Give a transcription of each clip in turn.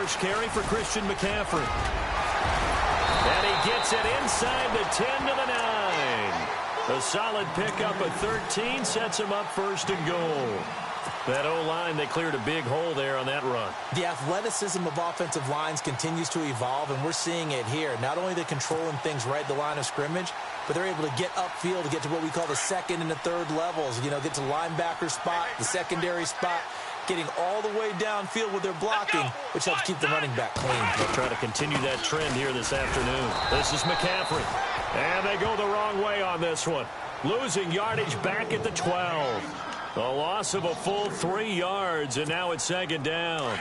first carry for Christian McCaffrey. And he gets it inside the 10 to the 9. A solid pickup of 13 sets him up first and goal. That O-line, they cleared a big hole there on that run. The athleticism of offensive lines continues to evolve, and we're seeing it here. Not only they're controlling things right at the line of scrimmage, but they're able to get upfield to get to what we call the second and the third levels. You know, get to linebacker spot, the secondary spot, getting all the way downfield with their blocking, which helps keep the running back clean. They'll try to continue that trend here this afternoon. This is McCaffrey. And they go the wrong way on this one. Losing yardage back at the 12. A loss of a full 3 yards, and now it's second down.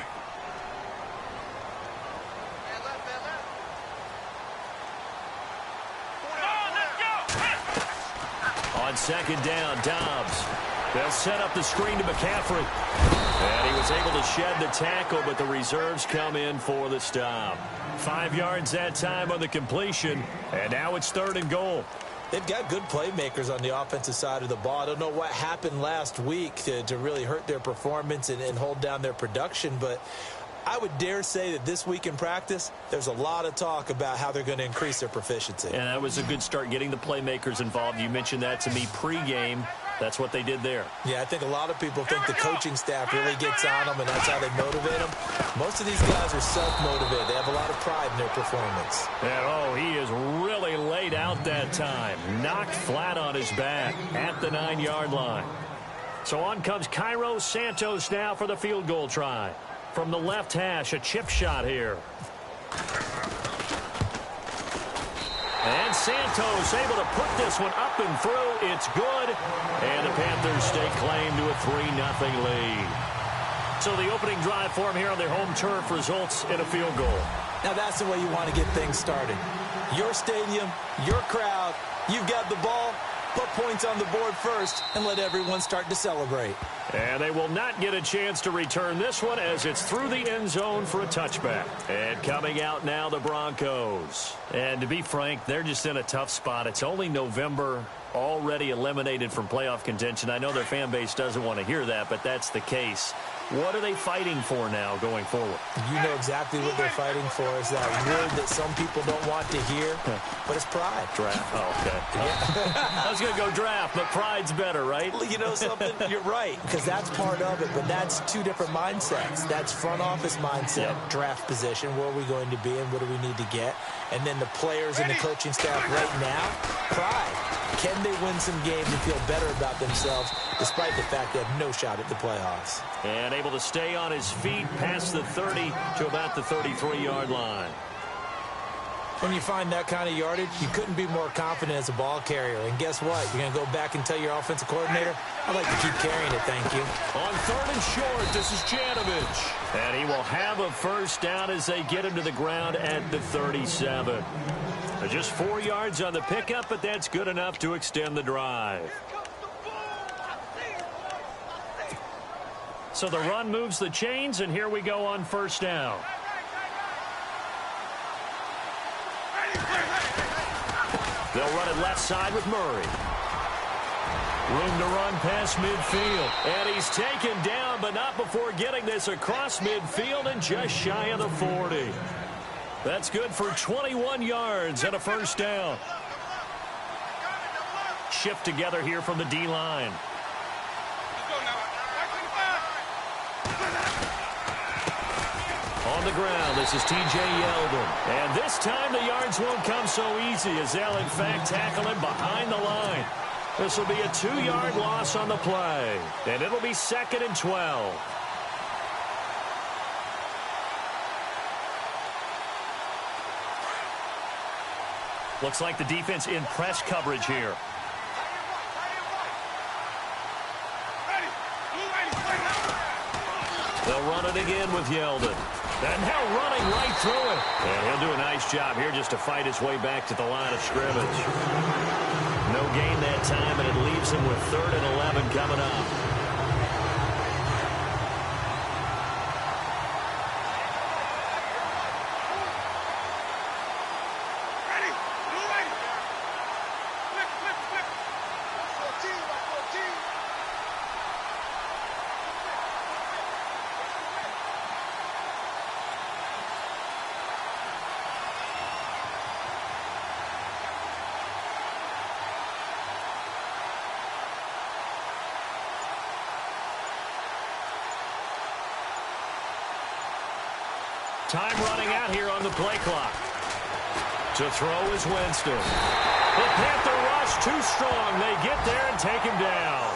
On second down, Dobbs. They'll set up the screen to McCaffrey. And he was able to shed the tackle, but the reserves come in for the stop. 5 yards that time on the completion, and now it's third and goal. They've got good playmakers on the offensive side of the ball. I don't know what happened last week to really hurt their performance and hold down their production, but I would dare say that this week in practice, there's a lot of talk about how they're going to increase their proficiency. And that was a good start, getting the playmakers involved. You mentioned that to me pregame. That's what they did there. Yeah, I think a lot of people think the coaching staff really gets on them, and that's how they motivate them. Most of these guys are self-motivated. They have a lot of pride in their performance. And, he is really laid out that time. Knocked flat on his back at the 9-yard line. So on comes Cairo Santos now for the field goal try. From the left hash, a chip shot here. And Santos able to put this one up and through. It's good. And the Panthers stake claim to a 3-0 lead. So the opening drive for them here on their home turf results in a field goal. Now that's the way you want to get things started. Your stadium, your crowd, you've got the ball. Put points on the board first and let everyone start to celebrate. And they will not get a chance to return this one as it's through the end zone for a touchback. And coming out now, the Broncos. And to be frank, they're just in a tough spot. It's only November, already eliminated from playoff contention. I know their fan base doesn't want to hear that, but that's the case. What are they fighting for now going forward? You know exactly what they're fighting for. Is that word that some people don't want to hear, but it's pride. Draft. Oh, okay. Yeah. I was going to go draft, but pride's better, right? You know something? You're right, because that's part of it, but that's two different mindsets. That's front office mindset, draft position, where are we going to be and what do we need to get? And then the players and the coaching staff right now, pride. Can they win some games and feel better about themselves despite the fact they have no shot at the playoffs? And able to stay on his feet past the 30 to about the 33-yard line. When you find that kind of yardage, you couldn't be more confident as a ball carrier. And guess what? You're going to go back and tell your offensive coordinator, I'd like to keep carrying it, thank you. On third and short, this is Janovich. And he will have a first down as they get him to the ground at the 37. Just 4 yards on the pickup, but that's good enough to extend the drive. So the run moves the chains, and here we go on first down. They'll run it left side with Murray. Room to run past midfield. And he's taken down, but not before getting this across midfield and just shy of the 40. That's good for 21 yards and a first down. Shift together here from the D-line. On the ground, this is T.J. Yeldon. And this time the yards won't come so easy as they'll, in fact, tackle him behind the line. This will be a 2-yard loss on the play. And it'll be 2nd and 12. Looks like the defense in press coverage here. They'll run it again with Yeldon. And now running right through it. And he'll do a nice job here just to fight his way back to the line of scrimmage. No gain that time, and it leaves him with 3rd and 11 coming up. Time running out here on the play clock. To throw is Winston. The Panther rush too strong. They get there and take him down.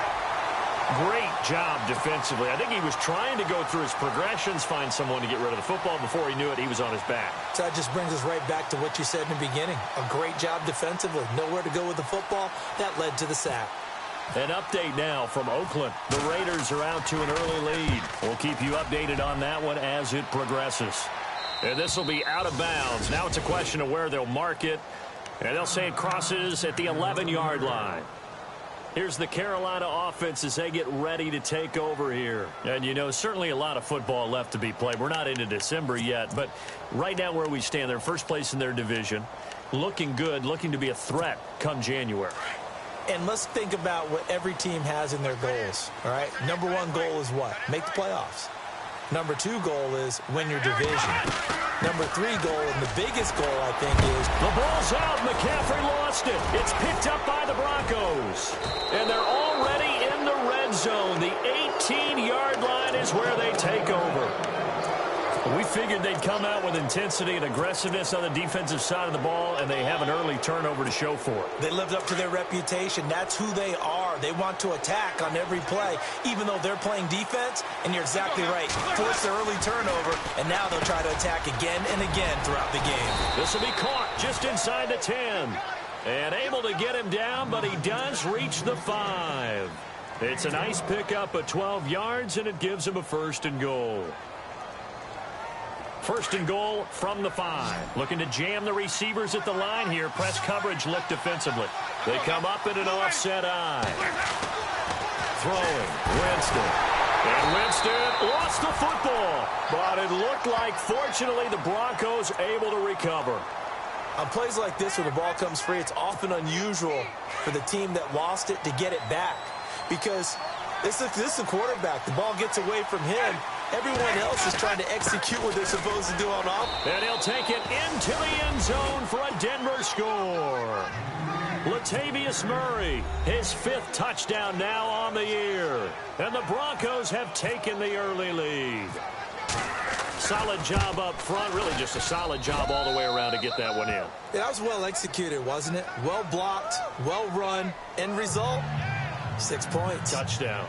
Great job defensively. I think he was trying to go through his progressions, find someone to get rid of the football. Before he knew it, he was on his back. So that just brings us right back to what you said in the beginning. A great job defensively. Nowhere to go with the football. That led to the sack. An update now from Oakland. The Raiders are out to an early lead. We'll keep you updated on that one as it progresses. And this will be out of bounds. Now it's a question of where they'll mark it. And they'll say it crosses at the 11-yard line. Here's the Carolina offense as they get ready to take over here. And, you know, certainly a lot of football left to be played. We're not into December yet, but right now where we stand, they're first place in their division. Looking good, looking to be a threat come January. And let's think about what every team has in their goals, all right? Number one goal is what? Make the playoffs. Number two goal is win your division. Number three goal, and the biggest goal, I think, is... The ball's out. McCaffrey lost it. It's picked up by the Broncos. And they're already in the red zone. The 18-yard line is where they take over. We figured they'd come out with intensity and aggressiveness on the defensive side of the ball, and they have an early turnover to show for it. They lived up to their reputation. That's who they are. They want to attack on every play, even though they're playing defense, and you're exactly right. Force the early turnover, and now they'll try to attack again and again throughout the game. This will be caught just inside the 10. And able to get him down, but he does reach the 5. It's a nice pickup of 12 yards, and it gives him a 1st and goal. 1st and goal from the 5. Looking to jam the receivers at the line here. Press coverage look defensively. They come up in an offset eye. Throwing. Winston. And Winston lost the football. But it looked like, fortunately, the Broncos able to recover. On plays like this where the ball comes free, it's often unusual for the team that lost it to get it back. Because this is the quarterback. The ball gets away from him. Everyone else is trying to execute what they're supposed to do on offense. And he'll take it into the end zone for a Denver score. Latavius Murray, his 5th touchdown now on the year. And the Broncos have taken the early lead. Solid job up front, really just a solid job all the way around to get that one in. That was well executed, wasn't it? Well blocked, well run. End result, 6 points. Touchdown.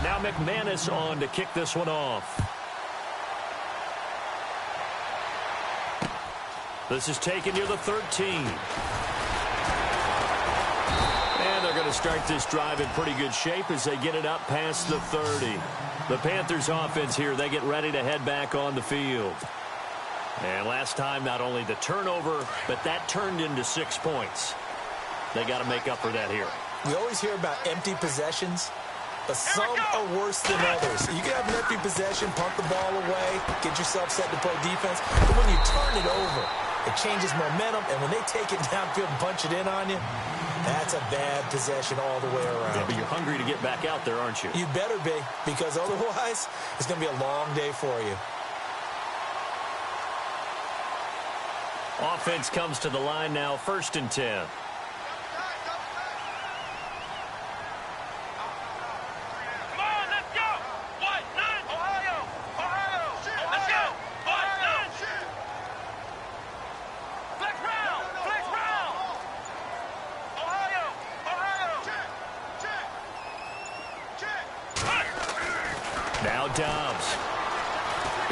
Now McManus on to kick this one off. This is taken near the 13. And they're going to start this drive in pretty good shape as they get it up past the 30. The Panthers offense here, they get ready to head back on the field. And last time, not only the turnover, but that turned into 6 points. They got to make up for that here. We always hear about empty possessions, but some are worse than others. You can have an empty possession, punt the ball away, get yourself set to play defense. But when you turn it over, it changes momentum. And when they take it downfield and punch it in on you, that's a bad possession all the way around. Yeah, but you're hungry to get back out there, aren't you? You better be, because otherwise it's going to be a long day for you. Offense comes to the line now, 1st and 10. Now Dobbs.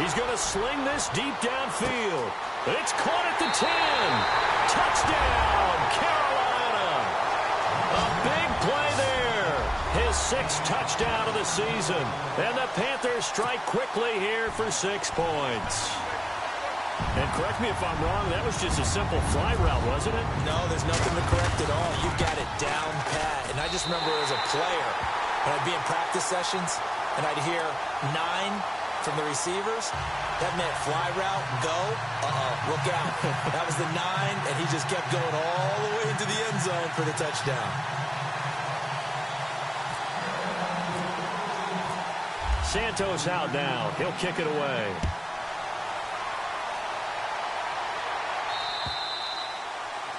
He's going to sling this deep downfield. It's caught at the 10. Touchdown, Carolina. A big play there. His 6th touchdown of the season. And the Panthers strike quickly here for 6 points. And correct me if I'm wrong, that was just a simple fly route, wasn't it? No, there's nothing to correct at all. You've got it down pat. And I just remember as a player, when I'd be in practice sessions, and I'd hear 9 from the receivers. That meant fly route, go, look out. That was the 9, and he just kept going all the way into the end zone for the touchdown. Santos out now. He'll kick it away.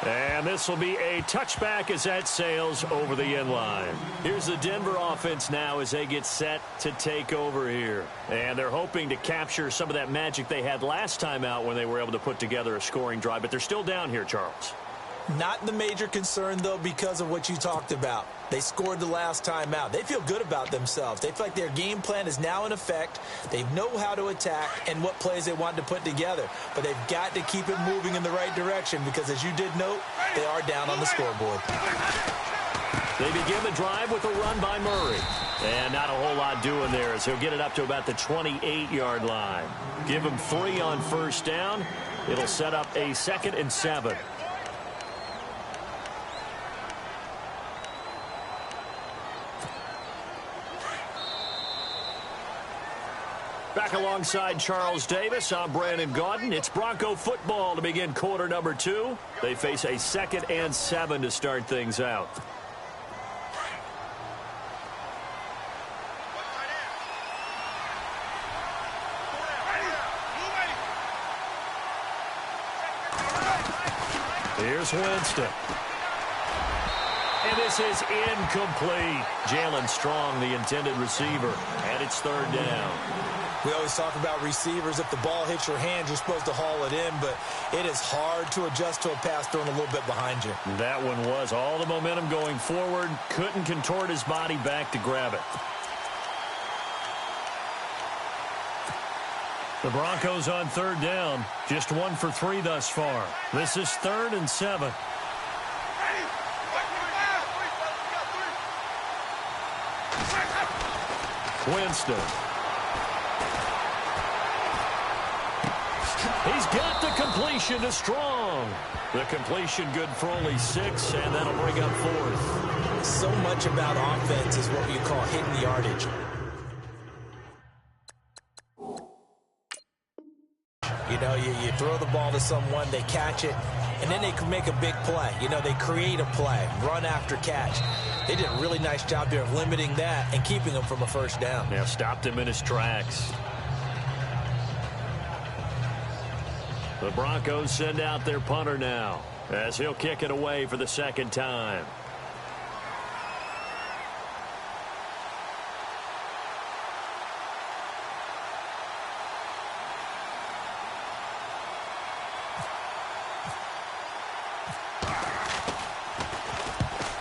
And this will be a touchback as that sails over the end line. Here's the Denver offense now as they get set to take over here. And they're hoping to capture some of that magic they had last time out when they were able to put together a scoring drive. But they're still down here, Charles. Not the major concern, though, because of what you talked about. They scored the last time out. They feel good about themselves. They feel like their game plan is now in effect. They know how to attack and what plays they want to put together. But they've got to keep it moving in the right direction because, as you did note, they are down on the scoreboard. They begin the drive with a run by Murray. And not a whole lot doing there as he'll get it up to about the 28-yard line. Give him 3 on first down. It'll set up a 2nd and 7. Back alongside Charles Davis, I'm Brandon Gaudin. It's Bronco football to begin quarter number 2. They face a 2nd and 7 to start things out. Here's Winston. And this is incomplete. Jalen Strong, the intended receiver, and it's 3rd down. We always talk about receivers. If the ball hits your hand, you're supposed to haul it in, but it is hard to adjust to a pass thrown a little bit behind you. That one was all the momentum going forward. Couldn't contort his body back to grab it. The Broncos on 3rd down. Just 1 for 3 thus far. This is 3rd and 7. Winston. He's got the completion to Strong. The completion good for only 6, and that'll bring up 4th. So much about offense is what you call hidden yardage. You know, you throw the ball to someone, they catch it, and then they can make a big play. You know, they create a play, run after catch. They did a really nice job there of limiting that and keeping him from a first down. Yeah, stopped him in his tracks. The Broncos send out their punter now as he'll kick it away for the 2nd time.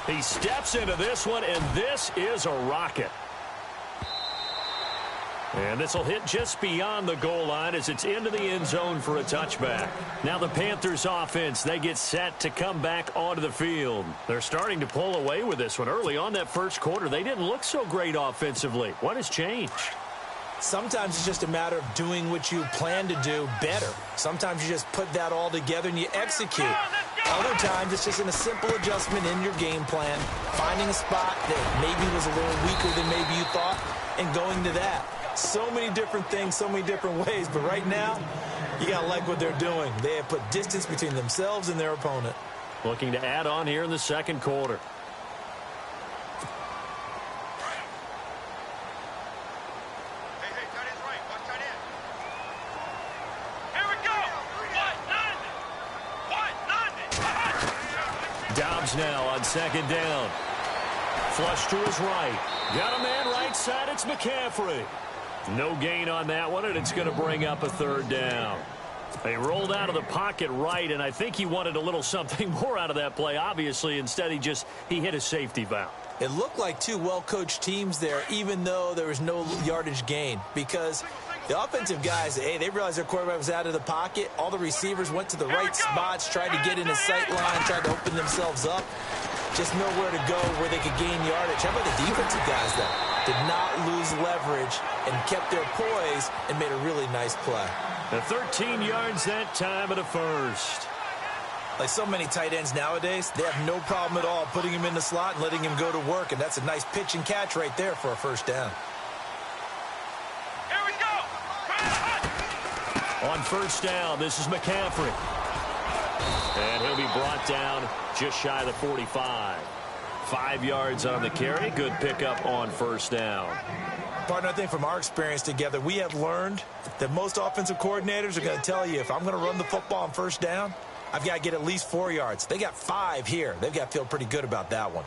He steps into this one, and this is a rocket. And this will hit just beyond the goal line as it's into the end zone for a touchback. Now the Panthers offense, they get set to come back onto the field. They're starting to pull away with this one. Early on that first quarter, they didn't look so great offensively. What has changed? Sometimes it's just a matter of doing what you plan to do better. Sometimes you just put that all together and you execute. Other times it's just in a simple adjustment in your game plan, finding a spot that maybe was a little weaker than maybe you thought, and going to that. So many different things, so many different ways, but right now, you got to like what they're doing. They have put distance between themselves and their opponent. Looking to add on here in the second quarter. Dobbs now on 2nd down. Flush to his right. Got a man right side. It's McCaffrey. No gain on that one, and it's going to bring up a 3rd down. They rolled out of the pocket right, and I think he wanted a little something more out of that play, obviously. Instead, he hit a safety valve. It looked like 2 well-coached teams there, even though there was no yardage gain, because the offensive guys, hey, they realized their quarterback was out of the pocket. All the receivers went to the right spots, tried to get in his sight line, tried to open themselves up. Just nowhere to go where they could gain yardage. How about the defensive guys, though? Did not lose leverage and kept their poise and made a really nice play. The 13 yards that time at a first. Like so many tight ends nowadays, they have no problem at all putting him in the slot and letting him go to work, and that's a nice pitch and catch right there for a first down. Here we go. On first down, this is McCaffrey. And he'll be brought down just shy of the 45. 5 yards on the carry. Good pickup on first down. Partner, I think from our experience together, we have learned that most offensive coordinators are going to tell you, if I'm going to run the football on first down, I've got to get at least 4 yards. They got 5 here. They've got to feel pretty good about that one.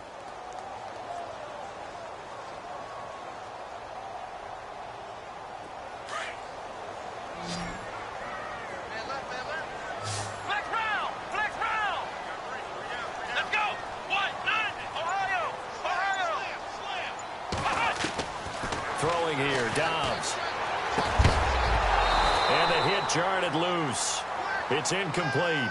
Throwing here, Dobbs. And the hit jarred it loose. It's incomplete.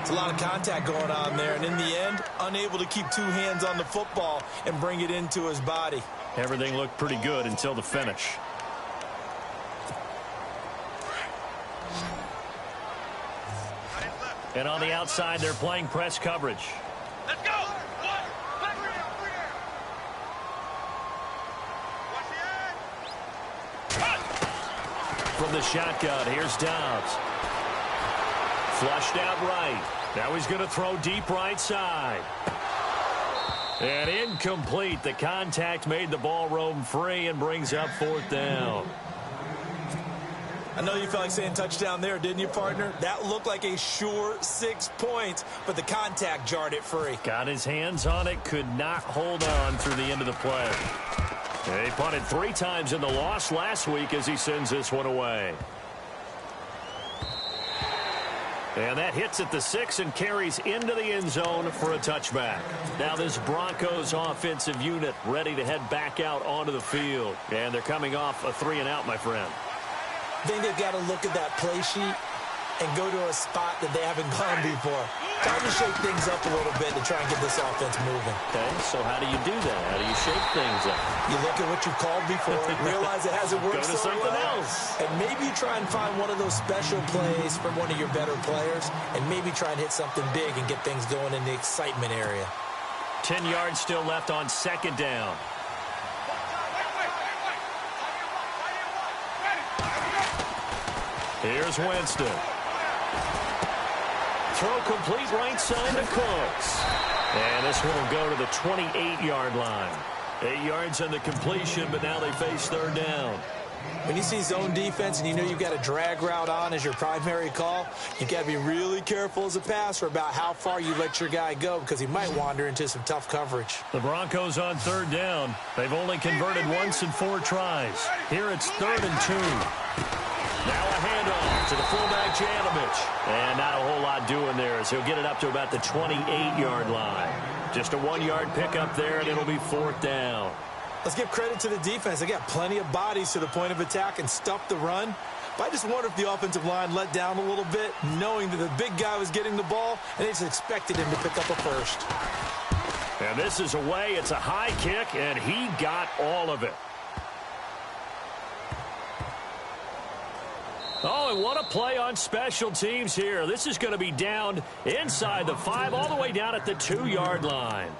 It's a lot of contact going on there, and in the end, unable to keep 2 hands on the football and bring it into his body. Everything looked pretty good until the finish. And on the outside, they're playing press coverage. Let's go! From the shotgun, here's Dobbs. Flushed out right. Now he's going to throw deep right side. And incomplete. The contact made the ball roam free and brings up 4th down. I know you felt like saying touchdown there, didn't you, partner? That looked like a sure 6 points, but the contact jarred it free. Got his hands on it, could not hold on through the end of the play. He punted 3 times in the loss last week as he sends this one away. And that hits at the 6 and carries into the end zone for a touchback. Now this Broncos offensive unit ready to head back out onto the field. And they're coming off a 3-and-out, my friend. I think they've got to look at that play sheet and go to a spot that they haven't gone before. Time to shake things up a little bit to try and get this offense moving. Okay, so how do you do that? How do you shake things up? You look at what you've called before, realize it hasn't worked Go to so something well, else. and maybe try and find one of those special plays from one of your better players, and maybe try and hit something big and get things going in the excitement area. 10 yards still left on 2nd down. Here's Winston. Throw complete right side to Cooks. And this one will go to the 28-yard line. 8 yards on the completion, but now they face 3rd down. When you see zone defense and you know you've got a drag route on as your primary call, you've got to be really careful as a passer about how far you let your guy go because he might wander into some tough coverage. The Broncos on 3rd down. They've only converted once in 4 tries. Here it's 3rd and 2. Now a handoff to the fullback, Janovich. And not a whole lot doing there as he'll get it up to about the 28-yard line. Just a 1-yard pickup there, and it'll be 4th down. Let's give credit to the defense. They got plenty of bodies to the point of attack and stuffed the run. But I just wonder if the offensive line let down a little bit, knowing that the big guy was getting the ball, and they just expected him to pick up a first. And this is away. It's a high kick, and he got all of it. Oh, and what a play on special teams here. This is going to be down inside the 5, all the way down at the 2-yard line.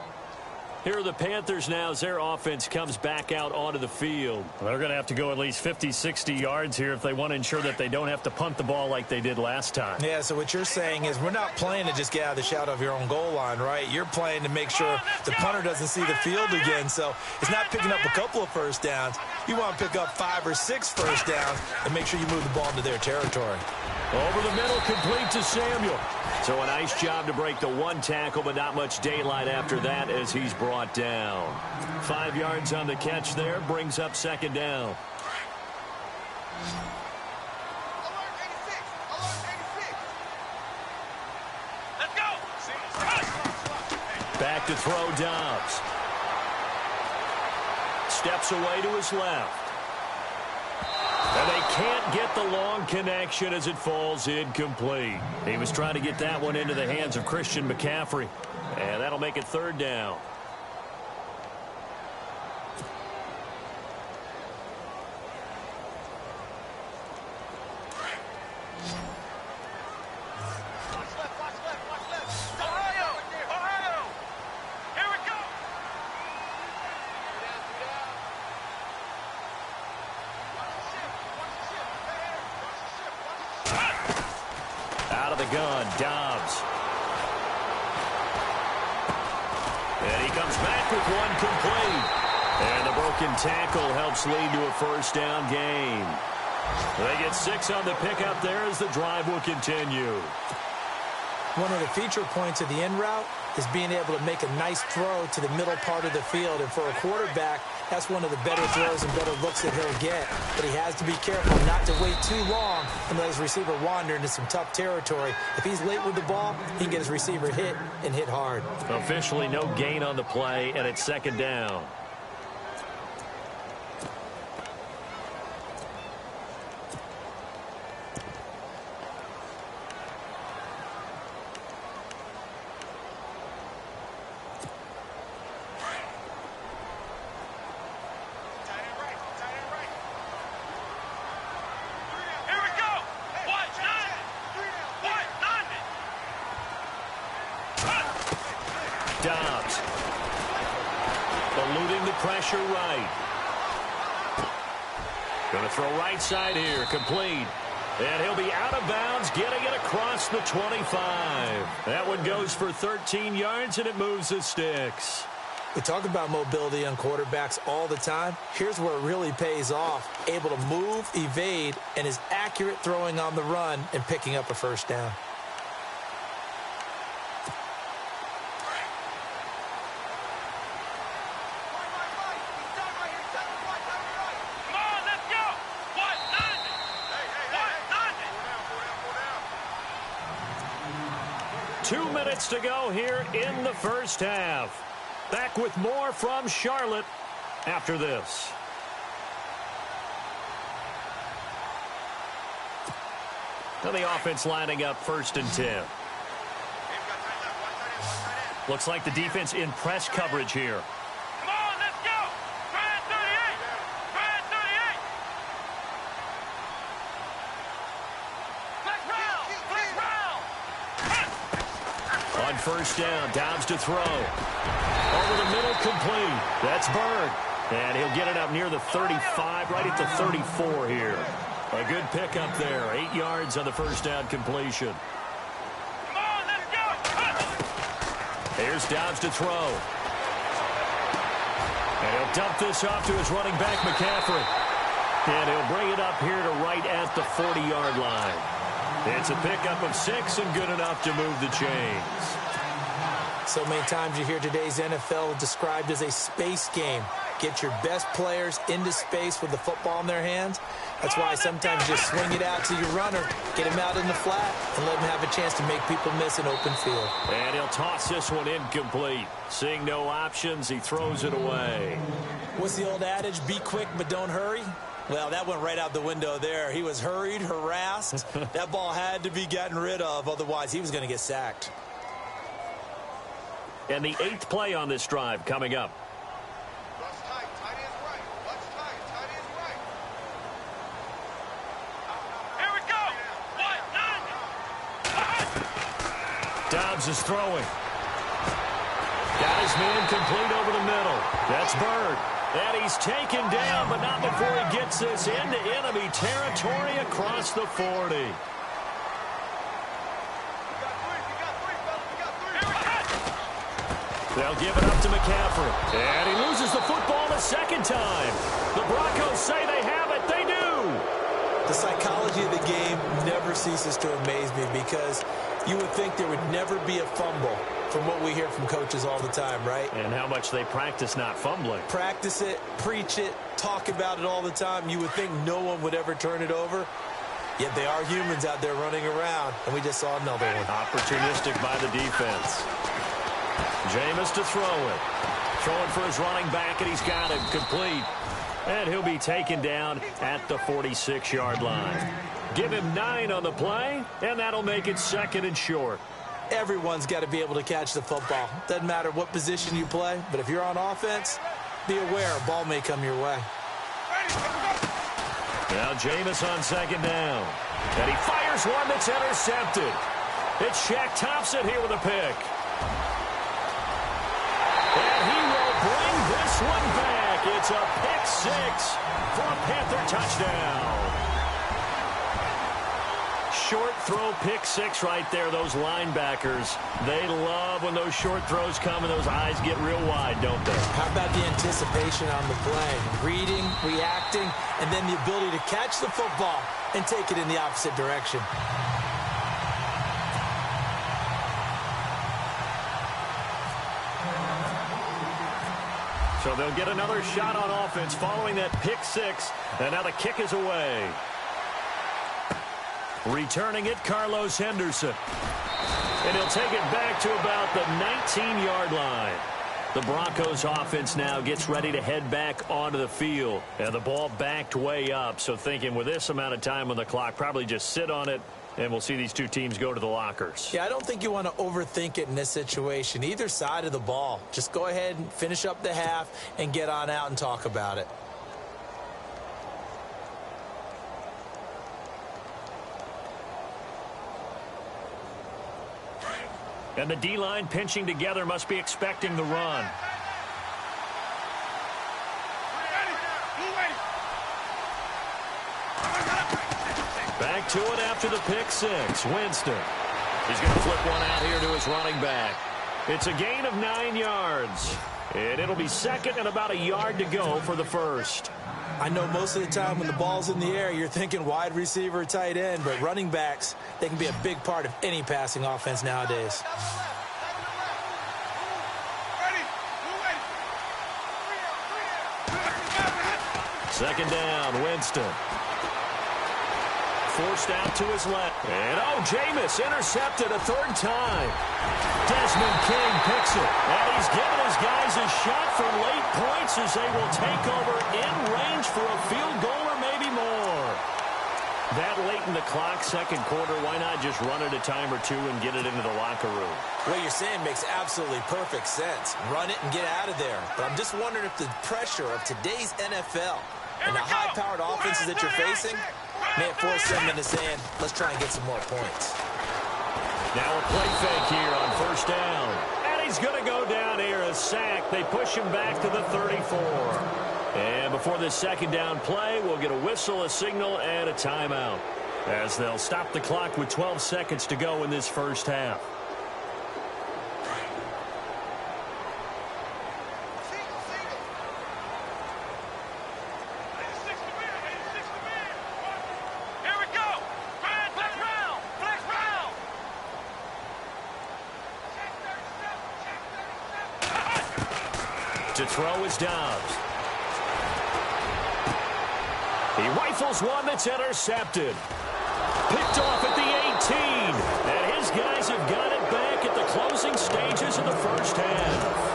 Here are the Panthers now as their offense comes back out onto the field. They're going to have to go at least 50, 60 yards here if they want to ensure that they don't have to punt the ball like they did last time. Yeah, so what you're saying is we're not playing to just get out of the shadow of your own goal line, right? You're playing to make sure the punter doesn't see the field again. So it's not picking up a couple of first downs. You want to pick up 5 or 6 first downs and make sure you move the ball into their territory. Over the middle, complete to Samuel. So a nice job to break the 1 tackle, but not much daylight after that as he's brought down. 5 yards on the catch there, brings up 2nd down. Let's go! Back to throw Dobbs. Steps away to his left. And they can't get the long connection as it falls incomplete. He was trying to get that one into the hands of Christian McCaffrey. And that'll make it 3rd down. Out of the gun, Dobbs. And he comes back with one complete. And the broken broken tackle helps lead to a first down gain. They get 6 on the pickup there as the drive will continue. One of the feature points of the in route is being able to make a nice throw to the middle part of the field. And for a quarterback, that's one of the better throws and better looks that he'll get. But he has to be careful not to wait too long and let his receiver wander into some tough territory. If he's late with the ball, he can get his receiver hit and hit hard. Officially no gain on the play, and it's second down. Dobbs. Eluding the pressure right. Going to throw right side here. Complete. And he'll be out of bounds, getting it across the 25. That one goes for 13 yards, and it moves the sticks. We talk about mobility on quarterbacks all the time. Here's where it really pays off. Able to move, evade, and is accurate throwing on the run and picking up a first down. To go here in the first half. Back with more from Charlotte after this. Now the offense lining up 1st and 10. Looks like the defense in press coverage here. Come on, let's go. Try it 38. Try it 38. Flex round. Flex round. On first down, Dobbs to throw. Over the middle, complete. That's Bird. And he'll get it up near the 35, right at the 34 here. A good pickup there. 8 yards on the first down completion. Come on, let's go. Here's Dobbs to throw. And he'll dump this off to his running back, McCaffrey. And he'll bring it up here to right at the 40-yard line. It's a pickup of 6 and good enough to move the chains. So many times you hear today's NFL described as a space game. Get your best players into space with the football in their hands. That's why sometimes you just swing it out to your runner, get him out in the flat, and let him have a chance to make people miss an open field. And he'll toss this one incomplete. Seeing no options, he throws it away. What's the old adage? Be quick, but don't hurry. Well, that went right out the window there. He was hurried, harassed. That ball had to be gotten rid of, otherwise he was going to get sacked. And the 8th play on this drive coming up. Rush tight. Tight end right. Rush tight. Tight end right. Here we go. What? 9. Dobbs is throwing. Got his man complete over the middle. That's Bird. And he's taken down, but not before he gets this into enemy territory across the 40. They'll give it up to McCaffrey. And he loses the football the second time. The Broncos say they have it. They do. The psychology of the game never ceases to amaze me because you would think there would never be a fumble from what we hear from coaches all the time, right? And how much they practice not fumbling. Practice it, preach it, talk about it all the time. You would think no one would ever turn it over. Yet they are humans out there running around, and we just saw another one. Opportunistic by the defense. Jameis to throw it. Throwing for his running back, and he's got him complete. And he'll be taken down at the 46-yard line. Give him 9 on the play, and that'll make it 2nd and short. Everyone's got to be able to catch the football. Doesn't matter what position you play, but if you're on offense, be aware a ball may come your way. Now Jameis on 2nd down. And he fires one that's intercepted. It's Shaq Thompson here with a pick. And he will bring this one back. It's a pick 6 for a Panther touchdown. short throw pick six right there. Those linebackers, they love when those short throws come and those eyes get real wide, don't they? How about the anticipation on the play? Reading, reacting, and then the ability to catch the football and take it in the opposite direction. So they'll get another shot on offense following that pick six, and now the kick is away. Returning it, Carlos Henderson. And he'll take it back to about the 19-yard line. The Broncos offense now gets ready to head back onto the field. And the ball backed way up, so thinking with this amount of time on the clock, probably just sit on it, and we'll see these two teams go to the lockers. Yeah, I don't think you want to overthink it in this situation. Either side of the ball. Just go ahead and finish up the half and get on out and talk about it. And the D-line pinching together must be expecting the run. Back to it after the pick six. Winston. He's going to flip one out here to his running back. It's a gain of 9 yards. And it'll be second and about a yard to go for the first. I know most of the time when the ball's in the air, you're thinking wide receiver, tight end, but running backs, they can be a big part of any passing offense nowadays. Second down, Winston. Forced out to his left. And, Jameis intercepted a third time. Desmond King picks it. And he's given his guys a shot for late points as they will take over in range for a field goal or maybe more. That late in the clock, second quarter, why not just run it a time or two and get it into the locker room? What you're saying makes absolutely perfect sense. Run it and get out of there. But I'm just wondering if the pressure of today's NFL and the high-powered offenses that you're facing may have forced them into saying, let's try and get some more points. Now a play fake here on first down. And he's going to go down here, a sack. They push him back to the 34. And before this second down play, we'll get a whistle, a signal, and a timeout, as they'll stop the clock with 12 seconds to go in this first half. To throw is Dobbs. He rifles one that's intercepted. Picked off at the 18. And his guys have got it back at the closing stages of the first half.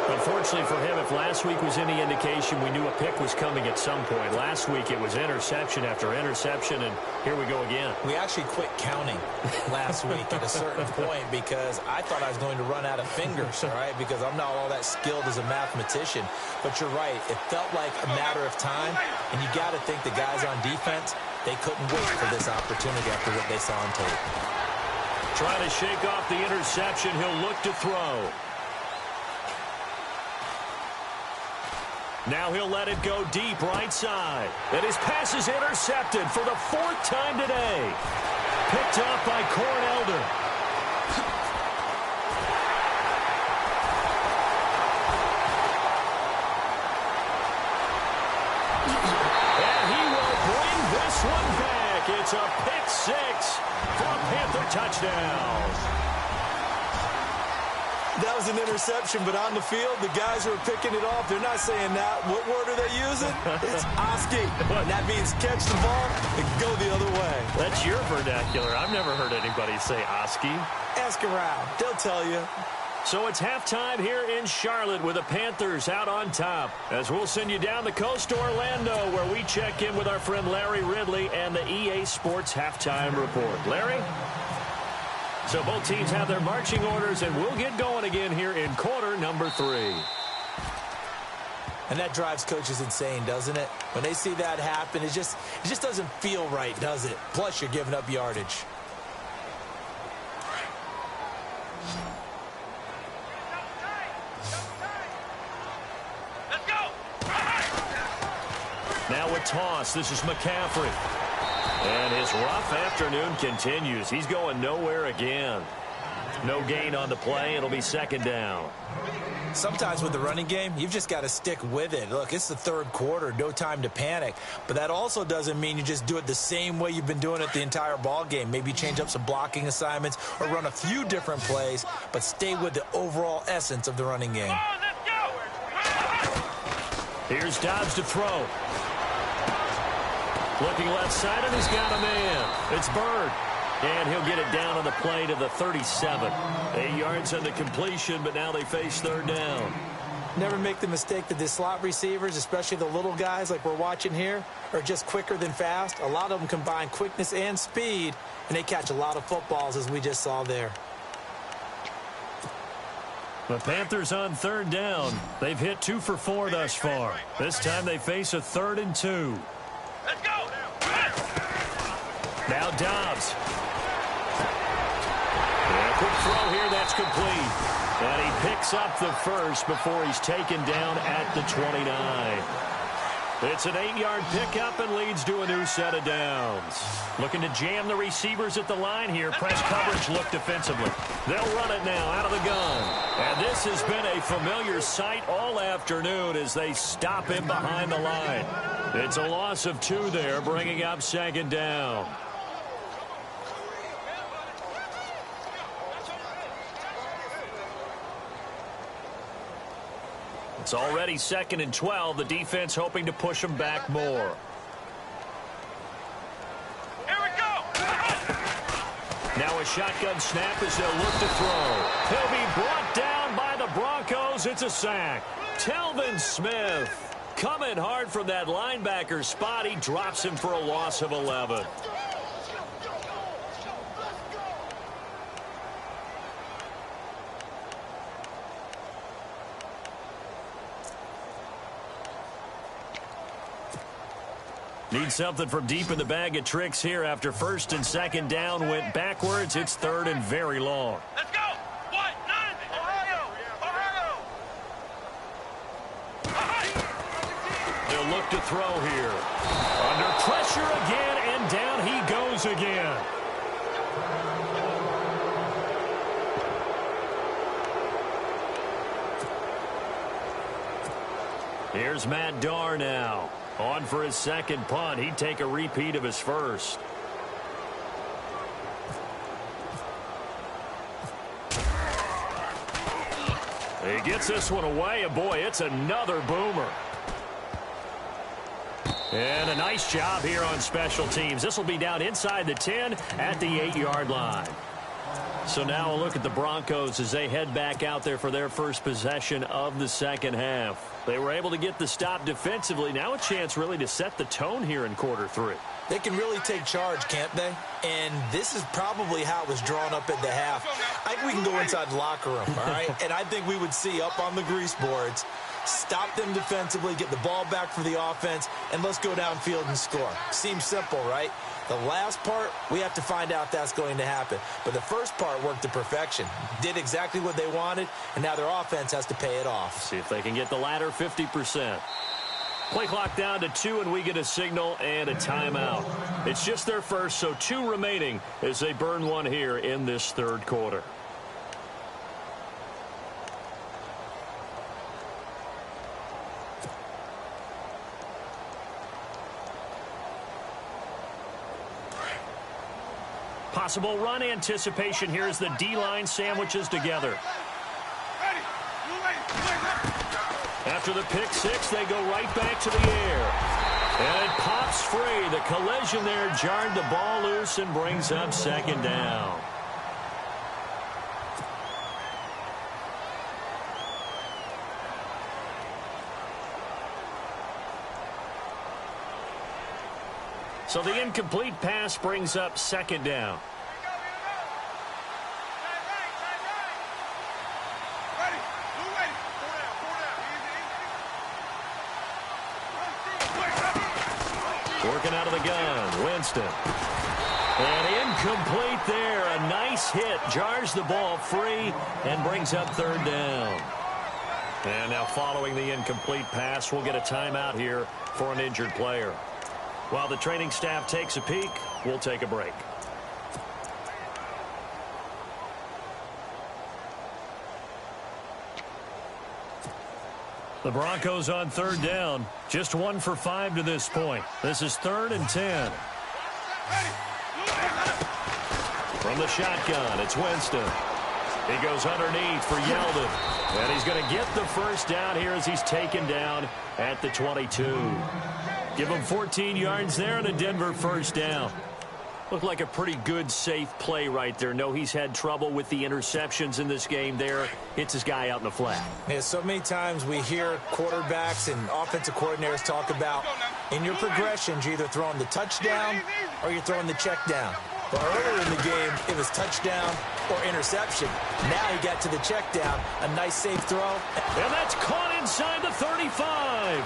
Unfortunately for him, if last week was any indication, we knew a pick was coming at some point. Last week it was interception after interception, and here we go again. We actually quit counting last week at a certain point because I thought I was going to run out of fingers, all right, because I'm not all that skilled as a mathematician. But you're right. It felt like a matter of time, and you got to think the guys on defense, they couldn't wait for this opportunity after what they saw on tape. Trying to shake off the interception. He'll look to throw. Now he'll let it go deep right side. And his pass is intercepted for the fourth time today. Picked off by Cornelder. And he will bring this one back. It's a pick six for a Panther touchdown. That was an interception, but on the field, the guys who are picking it off, they're not saying that. What word are they using? It's Oski. And that means catch the ball and go the other way. That's your vernacular. I've never heard anybody say Oski. Ask around. They'll tell you. So it's halftime here in Charlotte with the Panthers out on top. As we'll send you down the coast to Orlando, where we check in with our friend Larry Ridley and the EA Sports Halftime Report. Larry? So both teams have their marching orders, and we'll get going again here in quarter number 3. And that drives coaches insane, doesn't it? When they see that happen, it just doesn't feel right, does it? Plus, you're giving up yardage. Let's go. Now a toss. This is McCaffrey. And his rough afternoon continues. He's going nowhere again. No gain on the play. It'll be second down. Sometimes with the running game, you've just got to stick with it. Look, it's the third quarter, no time to panic. But that also doesn't mean you just do it the same way you've been doing it the entire ball game. Maybe change up some blocking assignments or run a few different plays, but stay with the overall essence of the running game. Here's Dobbs to throw. Looking left side, and he's got a man. It's Bird. And he'll get it down on the play to the 37. 8 yards on the completion, but now they face third down. Never make the mistake that the slot receivers, especially the little guys like we're watching here, are just quicker than fast. A lot of them combine quickness and speed, and they catch a lot of footballs, as we just saw there. The Panthers on third down. They've hit 2 for 4 thus far. This time they face a 3rd and 2. Let's go. Now Dobbs. And a quick throw here, that's complete. And he picks up the first before he's taken down at the 29. It's an 8-yard pickup and leads to a new set of downs. Looking to jam the receivers at the line here. Press coverage look defensively. They'll run it now out of the gun. And this has been a familiar sight all afternoon as they stop him behind the line. It's a loss of 2 there, bringing up second down. It's already 2nd and 12. The defense hoping to push them back more. Here we go. Now a shotgun snap as they'll look to throw. He'll be brought down by the Broncos. It's a sack. Telvin Smith coming hard from that linebacker spot. He drops him for a loss of 11. Need something from deep in the bag of tricks here after 1st and 2nd down went backwards. It's 3rd and very long. Let's go. What? 9. Ohio. They'll look to throw here. Under pressure again, and down he goes again. Here's Matt Darr now. On for his 2nd punt. He'd take a repeat of his first. He gets this one away, and boy, it's another boomer. And a nice job here on special teams. This will be down inside the 10 at the 8-yard line. So now a look at the Broncos as they head back out there for their first possession of the second half. They were able to get the stop defensively. Now a chance really to set the tone here in quarter 3. They can really take charge, can't they? And this is probably how it was drawn up at the half. I think we can go inside the locker room, all right? And I think we would see up on the grease boards, stop them defensively, get the ball back for the offense, and let's go downfield and score. Seems simple, right? The last part, we have to find out if that's going to happen. But the first part worked to perfection. Did exactly what they wanted, and now their offense has to pay it off. See if they can get the latter 50%. Play clock down to 2, and we get a signal and a timeout. It's just their first, so 2 remaining as they burn one here in this third quarter. Possible run anticipation here as the D-line sandwiches together. After the pick 6, they go right back to the air. And it pops free. The collision there jarred the ball loose and brings up second down. So the incomplete pass brings up second down. Working out of the gun, Winston. And incomplete there. A nice hit. Jars the ball free and brings up third down. And now following the incomplete pass, we'll get a timeout here for an injured player. While the training staff takes a peek, we'll take a break. The Broncos on third down. Just 1 for 5 to this point. This is 3rd and 10. From the shotgun, it's Winston. He goes underneath for Yeldon. And he's going to get the first down here as he's taken down at the 22. Give him 14 yards there and a Denver first down. Looked like a pretty good, safe play right there. No, he's had trouble with the interceptions in this game there. Hits his guy out in the flat. Yeah, so many times we hear quarterbacks and offensive coordinators talk about in your progressions, you're either throwing the touchdown or you're throwing the check down. But earlier in the game, it was touchdown or interception. Now he got to the check down. A nice, safe throw. And that's caught inside the 35.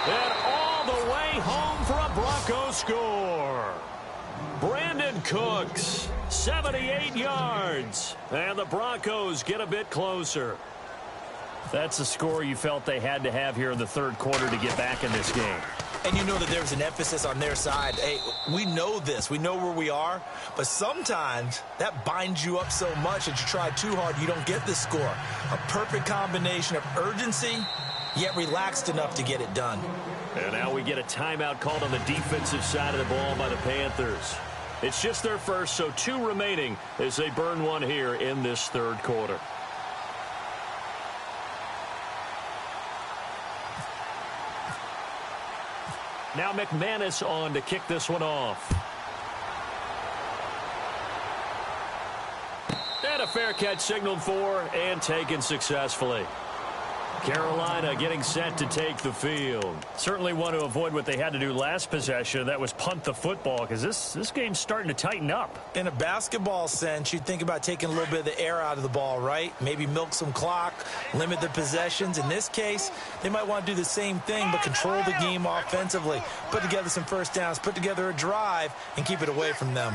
And all the way home for a Bronco score. Brandon Cooks, 78 yards. And the Broncos get a bit closer. That's the score you felt they had to have here in the third quarter to get back in this game. And you know that there's an emphasis on their side. Hey, we know this. We know where we are. But sometimes that binds you up so much that you try too hard, you don't get the score. A perfect combination of urgency, yet relaxed enough to get it done. And now we get a timeout called on the defensive side of the ball by the Panthers. It's just their first, so 2 remaining as they burn one here in this third quarter. Now McManus on to kick this one off. And a fair catch signaled for and taken successfully. Carolina getting set to take the field. Certainly want to avoid what they had to do last possession. That was punt the football, because this game's starting to tighten up. In a basketball sense, you'd think about taking a little bit of the air out of the ball, right? Maybe milk some clock, limit the possessions. In this case, they might want to do the same thing, but control the game offensively. Put together some first downs, put together a drive, and keep it away from them.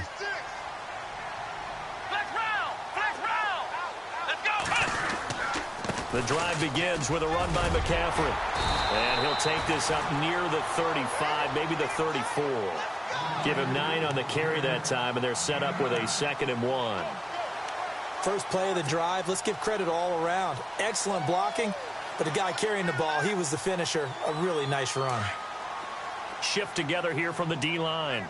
The drive begins with a run by McCaffrey. And he'll take this up near the 35, maybe the 34. Give him 9 on the carry that time, and they're set up with a 2nd and 1. First play of the drive, let's give credit all around. Excellent blocking, but the guy carrying the ball, he was the finisher. A really nice run. Shift together here from the D-line.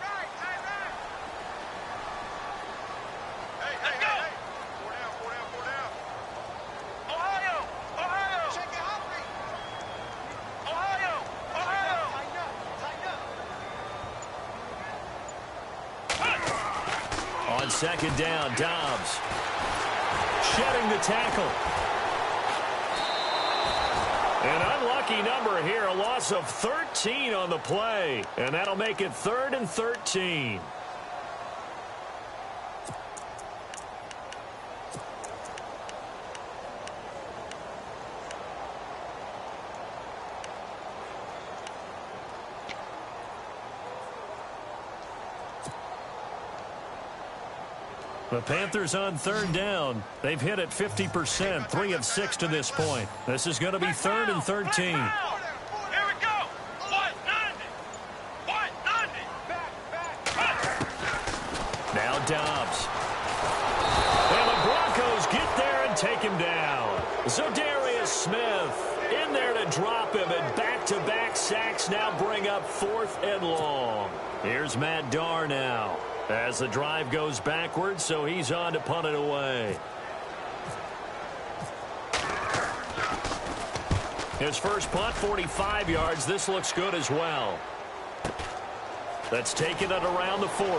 On 2nd down, Dobbs shedding the tackle. An unlucky number here, a loss of 13 on the play, and that'll make it 3rd and 13. The Panthers on 3rd down. They've hit it 50%, 3 of 6 to this point. This is going to be 3rd and 13. Here we go. 190. Now Dobbs. And the Broncos get there and take him down. Za'Darius Smith in there to drop him, and back-to-back sacks now bring up 4th and long. Here's Matt Darr now, as the drive goes backwards, so he's on to punt it away. His first punt, 45 yards. This looks good as well. That's taking it around the 40.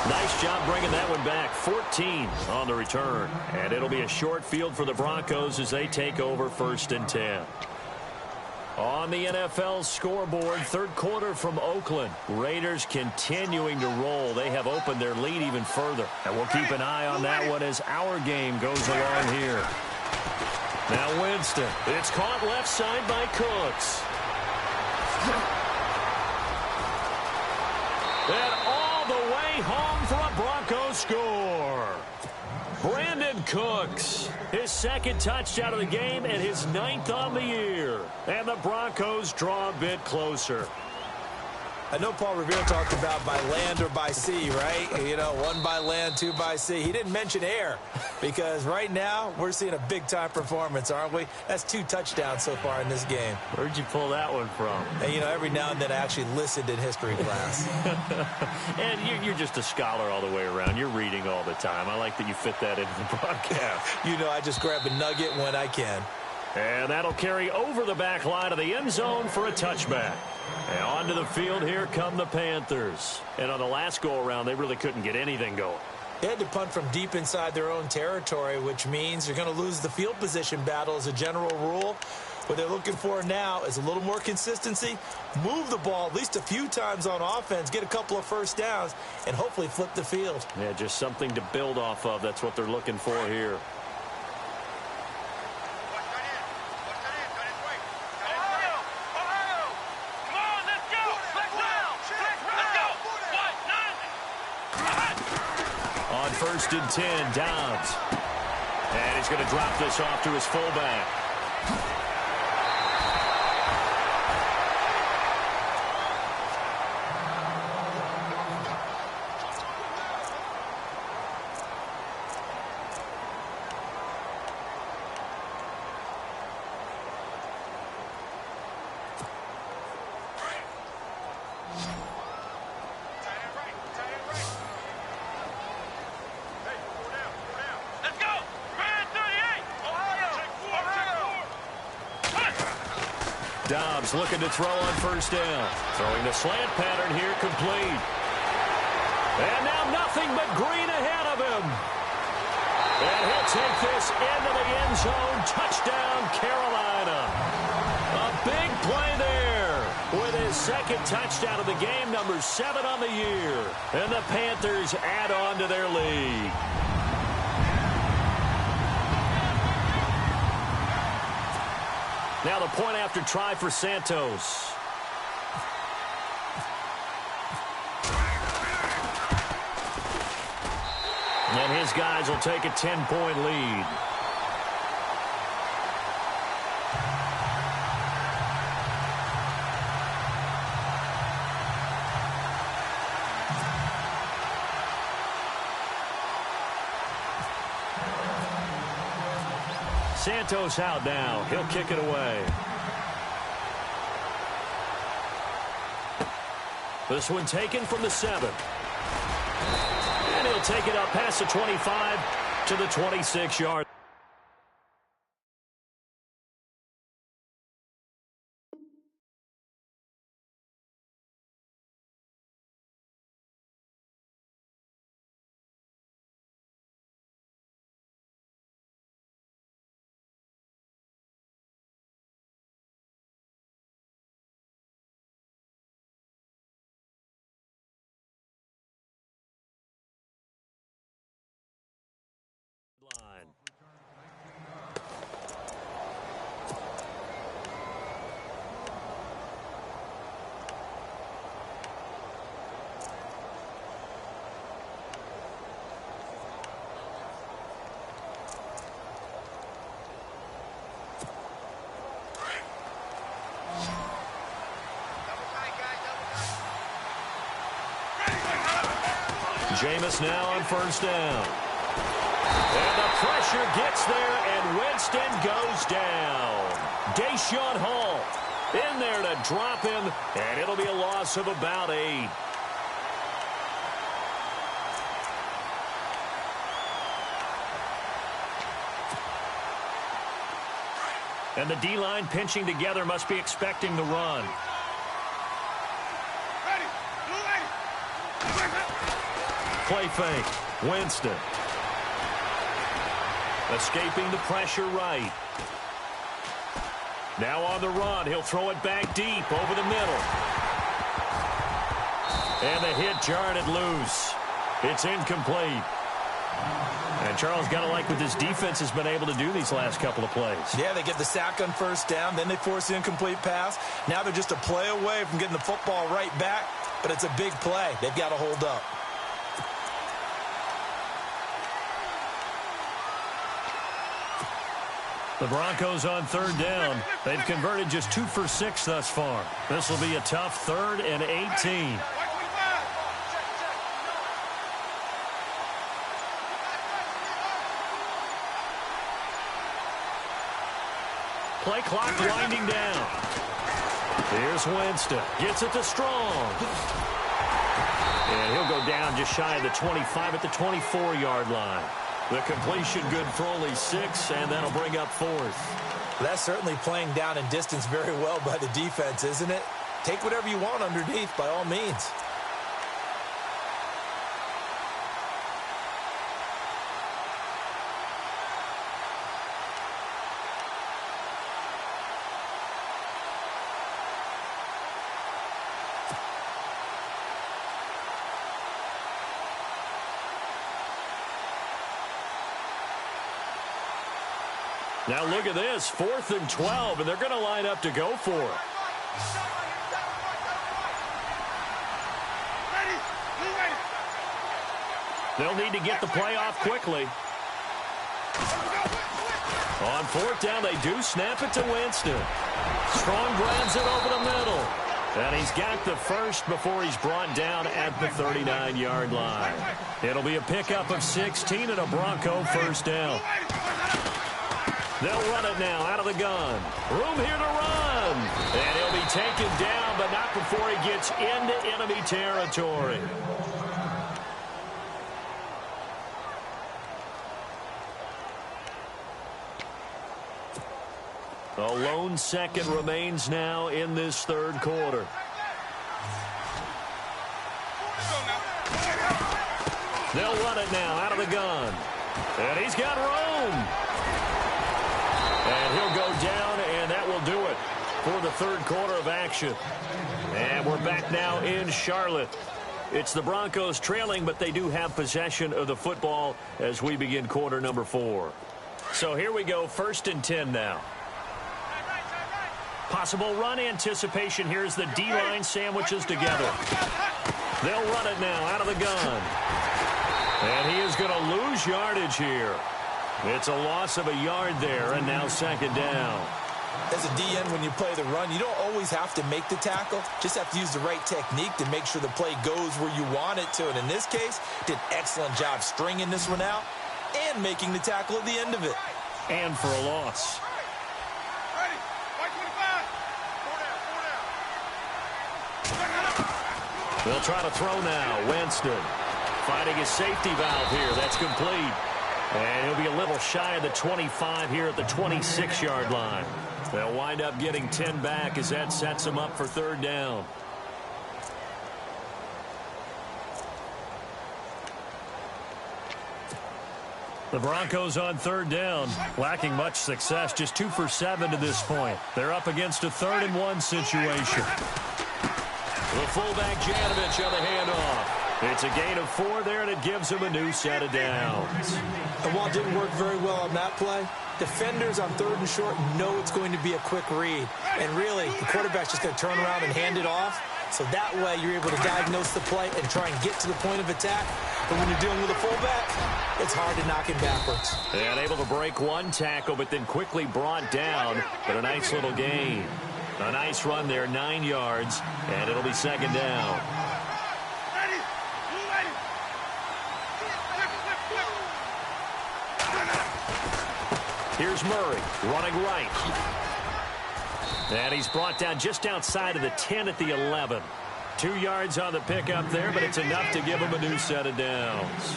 Nice job bringing that one back. 14 on the return. And it'll be a short field for the Broncos as they take over 1st and 10. On the NFL scoreboard, third quarter from Oakland. Raiders continuing to roll. They have opened their lead even further. And we'll keep an eye on that one as our game goes along here. Now Winston. It's caught left side by Cooks. And all the way home for a Broncos score. Brandon Cooks, his second touchdown of the game and his 9th on the year. And the Broncos draw a bit closer. I know Paul Revere talked about by land or by sea, right? You know, 1 by land, 2 by sea. He didn't mention air because right now we're seeing a big-time performance, aren't we? That's 2 touchdowns so far in this game. Where'd you pull that one from? And, you know, every now and then I actually listened in history class. And you're just a scholar all the way around. You're reading all the time. I like that you fit that into the broadcast. You know, I just grab a nugget when I can. And that'll carry over the back line of the end zone for a touchback. And onto the field, here come the Panthers. And on the last go-around, they really couldn't get anything going. They had to punt from deep inside their own territory, which means you're going to lose the field position battle as a general rule. What they're looking for now is a little more consistency, move the ball at least a few times on offense, get a couple of first downs, and hopefully flip the field. Yeah, just something to build off of. That's what they're looking for here. First and 10, Dobbs. And he's going to drop this off to his fullback. Dobbs looking to throw on first down. Throwing the slant pattern here, complete. And now nothing but green ahead of him. And he'll take this into the end zone. Touchdown, Carolina. A big play there with his second touchdown of the game, number 7 on the year. And the Panthers add on to their lead. Now the point after try for Santos. And his guys will take a 10-point lead. Santos out now. He'll kick it away. This one taken from the 7. And he'll take it up past the 25 to the 26-yard. Line. Jameis now on first down. And the pressure gets there, and Winston goes down. Deshaun Hall in there to drop him, and it'll be a loss of about 8. And the D-line pinching together must be expecting the run. Play fake. Winston. Escaping the pressure right. Now on the run. He'll throw it back deep over the middle. And the hit jarred it loose. It's incomplete. And Charles, got to like what this defense has been able to do these last couple of plays. Yeah, they get the sack on first down. Then they force the incomplete pass. Now they're just a play away from getting the football right back. But it's a big play. They've got to hold up. The Broncos on third down. They've converted just 2 for 6 thus far. This will be a tough 3rd and 18. Play clock winding down. Here's Winston. Gets it to Strong. And he'll go down just shy of the 25 at the 24-yard line. The completion good for only 6, and that'll bring up 4th. That's certainly playing down in distance very well by the defense, isn't it? Take whatever you want underneath, by all means. Now look at this, 4th and 12, and they're going to line up to go for it. They'll need to get the play off quickly. On 4th down, they do snap it to Winston. Strong grabs it over the middle. And he's got the first before he's brought down at the 39-yard line. It'll be a pickup of 16 and a Bronco first down. They'll run it now out of the gun. Room here to run. And he'll be taken down, but not before he gets into enemy territory. A lone second remains now in this 3rd quarter. They'll run it now out of the gun. And he's got room. And he'll go down, and that will do it for the 3rd quarter of action. And we're back now in Charlotte. It's the Broncos trailing, but they do have possession of the football as we begin quarter number 4. So here we go, 1st and 10 now. Possible run anticipation. Here's the D-line sandwiches together. They'll run it now out of the gun. And he is going to lose yardage here. It's a loss of a yard there, and now 2nd down. As a DN, when you play the run, you don't always have to make the tackle. Just have to use the right technique to make sure the play goes where you want it to. And in this case, did an excellent job stringing this one out and making the tackle at the end of it. And for a loss. They'll try to throw now. Winston finding his safety valve here. That's complete. And he'll be a little shy of the 25 here at the 26-yard line. They'll wind up getting 10 back as that sets them up for 3rd down. The Broncos on 3rd down, lacking much success, just 2 for 7 to this point. They're up against a 3rd and 1 situation. The fullback Janovich on the handoff. It's a gain of 4 there, and it gives him a new set of downs. And while it didn't work very well on that play, defenders on 3rd and short know it's going to be a quick read. And really, the quarterback's just going to turn around and hand it off. So that way, you're able to diagnose the play and try and get to the point of attack. But when you're dealing with a fullback, it's hard to knock him backwards. And able to break 1 tackle, but then quickly brought down. But a nice little gain. A nice run there, 9 yards, and it'll be 2nd down. Here's Murray running right. And he's brought down just outside of the 10 at the 11. 2 yards on the pickup there, but it's enough to give him a new set of downs.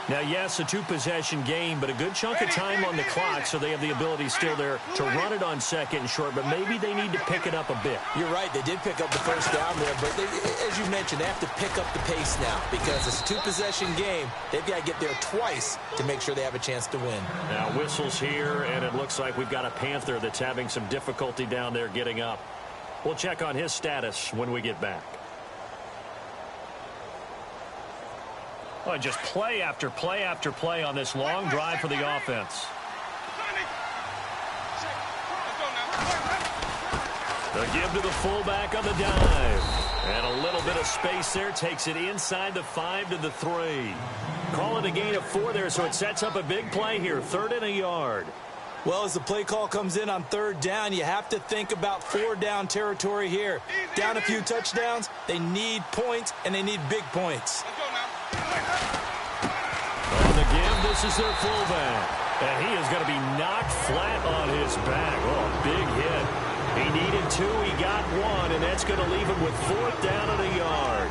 Now, yes, a 2-possession game, but a good chunk of time on the clock, so they have the ability still there to run it on 2nd and short, but maybe they need to pick it up a bit. You're right. They did pick up the first down there, but as you mentioned, they have to pick up the pace now because it's a 2-possession game. They've got to get there twice to make sure they have a chance to win. Now, whistles here, and it looks like we've got a Panther that's having some difficulty down there getting up. We'll check on his status when we get back. Oh, just play after play after play on this long drive for the offense. The give to the fullback on the dive. And a little bit of space there. Takes it inside the 5 to the 3. Call it a gain of 4 there, so it sets up a big play here. 3rd and a yard. Well, as the play call comes in on third down, you have to think about four-down territory here. Down a few touchdowns, they need points, and they need big points. On the give, this is their fullback. And he is going to be knocked flat on his back. Oh, big hit. He needed 2, he got 1, and that's going to leave him with 4th down and a yard.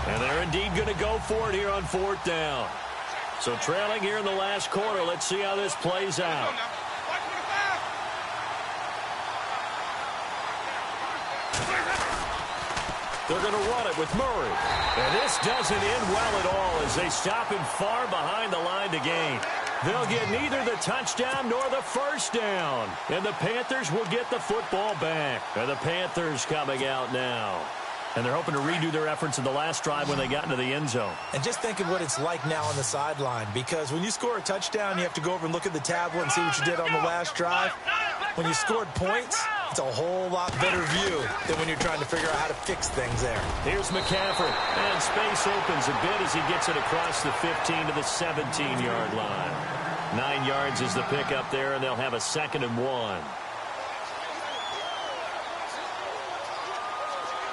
And they're indeed going to go for it here on 4th down. So trailing here in the last quarter. Let's see how this plays out. They're going to run it with Murray. And this doesn't end well at all as they stop him far behind the line to gain. They'll get neither the touchdown nor the first down. And the Panthers will get the football back. And the Panthers coming out now. And they're hoping to redo their efforts in the last drive when they got into the end zone. And just think of what it's like now on the sideline, because when you score a touchdown, you have to go over and look at the tablet and see what you did on the last drive. When you scored points, it's a whole lot better view than when you're trying to figure out how to fix things there. Here's McCaffrey, and space opens a bit as he gets it across the 15 to the 17-yard line. 9 yards is the pickup there, and they'll have a 2nd and 1.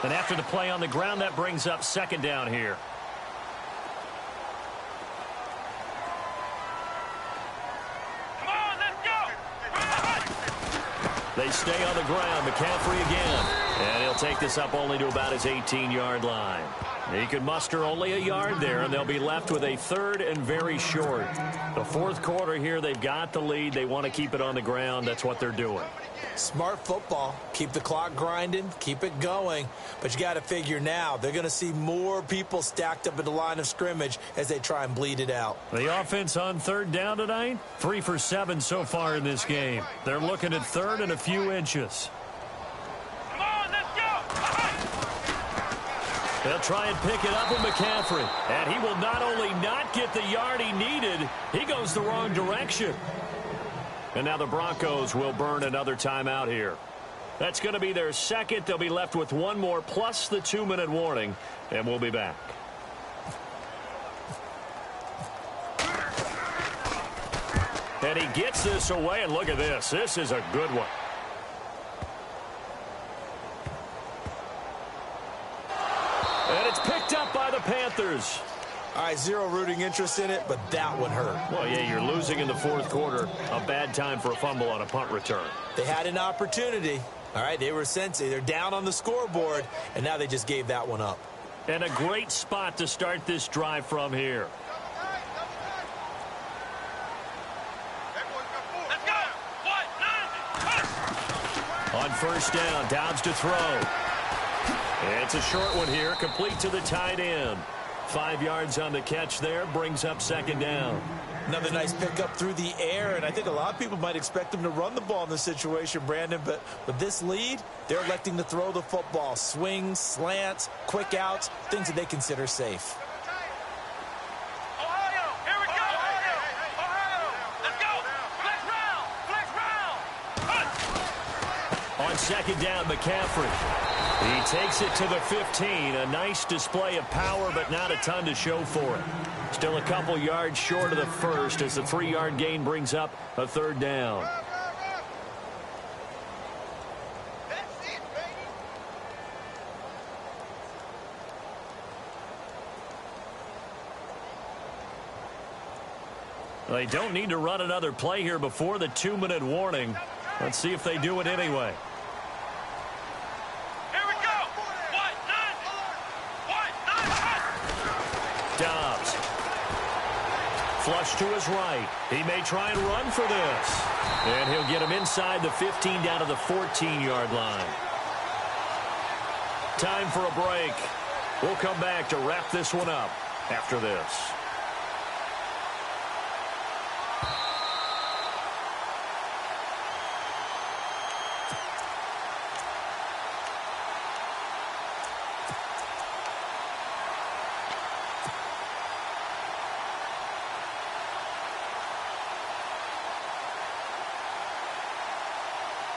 And after the play on the ground, that brings up 2nd down here. Come on, let's go. They stay on the ground. McCaffrey again. And he'll take this up only to about his 18-yard line. He can muster only a yard there, and they'll be left with a 3rd and very short. The 4th quarter here, they've got the lead. They want to keep it on the ground. That's what they're doing. Smart football. Keep the clock grinding. Keep it going. But you got to figure now they're going to see more people stacked up at the line of scrimmage as they try and bleed it out. The offense on 3rd down tonight, 3 for 7 so far in this game. They're looking at 3rd and a few inches. Come on, let's go. They'll try and pick it up with McCaffrey. And he will not only not get the yard he needed, he goes the wrong direction. And now the Broncos will burn another timeout here. That's going to be their 2nd. They'll be left with 1 more plus the 2-minute warning. And we'll be back. And he gets this away. And look at this. This is a good one. And it's picked up by the Panthers. All right, zero rooting interest in it, but that one hurt. Well, yeah, you're losing in the 4th quarter. A bad time for a fumble on a punt return. They had an opportunity. All right, they were sensing. They're down on the scoreboard, and now they just gave that one up. And a great spot to start this drive from here. Let's go. On 1st down, Dobbs to throw. It's a short one here, complete to the tight end. 5 yards on the catch there, brings up 2nd down. Another nice pickup through the air, and I think a lot of people might expect them to run the ball in this situation, Brandon, but with this lead, they're electing to throw the football. Swings, slants, quick outs, things that they consider safe. Ohio, here we go. Ohio, let's go. Flex round. On 2nd down, McCaffrey. He takes it to the 15. A nice display of power, but not a ton to show for it. Still a couple yards short of the first as the 3-yard gain brings up a 3rd down. They don't need to run another play here before the 2-minute warning. Let's see if they do it anyway. Dobbs. Flush to his right. He may try and run for this. And he'll get him inside the 15 down to the 14-yard line. Time for a break. We'll come back to wrap this one up after this.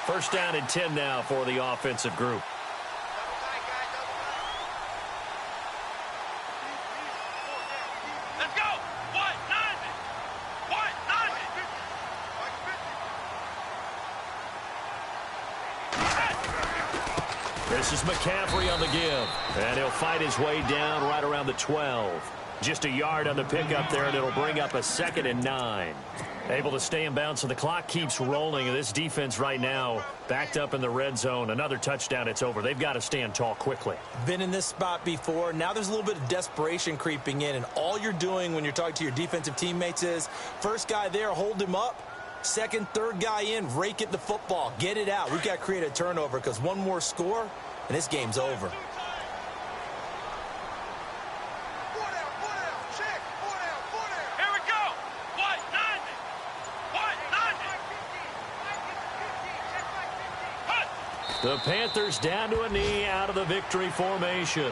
First down and 10 now for the offensive group. Let's go. What? 90. What? 90. This is McCaffrey on the give. And he'll fight his way down right around the 12. Just a yard on the pickup there, and it'll bring up a 2nd and 9. Able to stay in bounds, so the clock keeps rolling. And this defense right now backed up in the red zone. Another touchdown, it's over. They've got to stand tall quickly. Been in this spot before. Now there's a little bit of desperation creeping in, and all you're doing when you're talking to your defensive teammates is first guy there, hold him up. Second, third guy in, rake at the football. Get it out. We've got to create a turnover because one more score, and this game's over. Here we go. What? 90. What? 90. Hut. The Panthers down to a knee out of the victory formation.